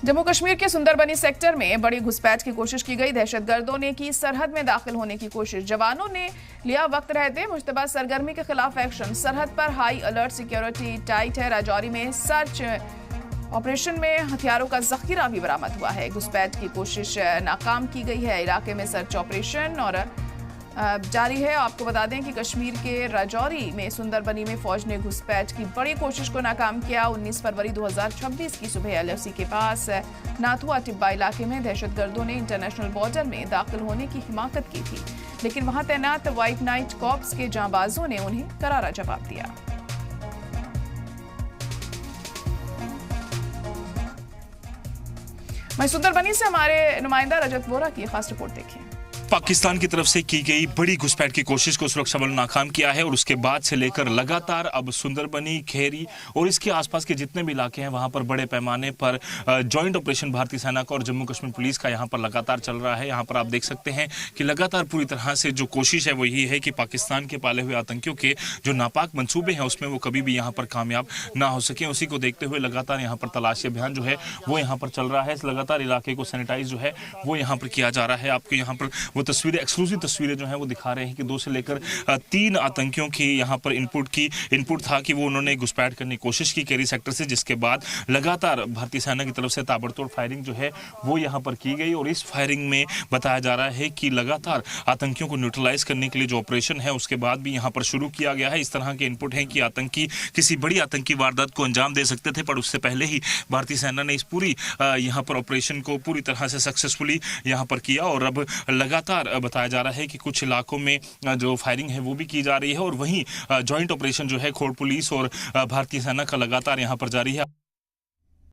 जम्मू कश्मीर के सुंदरबनी सेक्टर में बड़ी घुसपैठ की कोशिश की गई। दहशतगर्दों ने की सरहद में दाखिल होने की कोशिश। जवानों ने लिया वक्त रहते मुश्तबा सरगर्मी के खिलाफ एक्शन। सरहद पर हाई अलर्ट, सिक्योरिटी टाइट है। राजौरी में सर्च ऑपरेशन में हथियारों का जखीरा भी बरामद हुआ है। घुसपैठ की कोशिश नाकाम की गई है। इलाके में सर्च ऑपरेशन और जारी है। आपको बता दें कि कश्मीर के राजौरी में सुंदरबनी में फौज ने घुसपैठ की बड़ी कोशिश को नाकाम किया। 19 फरवरी 2026 की सुबह एलओसी के पास नाथुआ टिब्बा इलाके में दहशतगर्दों ने इंटरनेशनल बॉर्डर में दाखिल होने की हिमाकत की थी, लेकिन वहां तैनात व्हाइट नाइट कॉर्प्स के जांबाजों ने उन्हें करारा जवाब दिया। वहीं सुंदरबनी से हमारे नुमाइंदा रजत वोरा की खास रिपोर्ट देखिए। पाकिस्तान की तरफ से की गई बड़ी घुसपैठ की कोशिश को सुरक्षा बल नाकाम किया है और उसके बाद से लेकर लगातार अब सुंदरबनी, खेरी और इसके आसपास के जितने भी इलाके हैं वहां पर बड़े पैमाने पर जॉइंट ऑपरेशन भारतीय सेना का और जम्मू कश्मीर पुलिस का यहां पर लगातार चल रहा है। यहां पर आप देख सकते हैं कि लगातार पूरी तरह से जो कोशिश है वो यही है कि पाकिस्तान के पाले हुए आतंकियों के जो नापाक मंसूबे हैं उसमें वो कभी भी यहाँ पर कामयाब ना हो सके। उसी को देखते हुए लगातार यहाँ पर तलाशी अभियान जो है वो यहाँ पर चल रहा है। लगातार इलाके को सैनिटाइज जो है वो यहाँ पर किया जा रहा है। आपको यहाँ पर वो तस्वीरें, एक्सक्लूसिव तस्वीरें जो हैं वो दिखा रहे हैं कि 2 से लेकर 3 आतंकियों की यहाँ पर इनपुट था कि वो उन्होंने घुसपैठ करने की कोशिश की केरी सेक्टर से, जिसके बाद लगातार भारतीय सेना की तरफ से ताबड़तोड़ फायरिंग जो है वो यहाँ पर की गई। और इस फायरिंग में बताया जा रहा है कि लगातार आतंकियों को न्यूट्रलाइज करने के लिए जो ऑपरेशन है उसके बाद भी यहाँ पर शुरू किया गया है। इस तरह के इनपुट हैं कि आतंकी किसी बड़ी आतंकी वारदात को अंजाम दे सकते थे, पर उससे पहले ही भारतीय सेना ने इस पूरी यहाँ पर ऑपरेशन को पूरी तरह से सक्सेसफुली यहाँ पर किया। और अब लगातार बताया जा रहा है कि कुछ इलाकों में जो फायरिंग है वो भी की जा रही है और वहीं जॉइंट ऑपरेशन जो है खोड़ पुलिस और भारतीय सेना का लगातार यहाँ पर जारी है।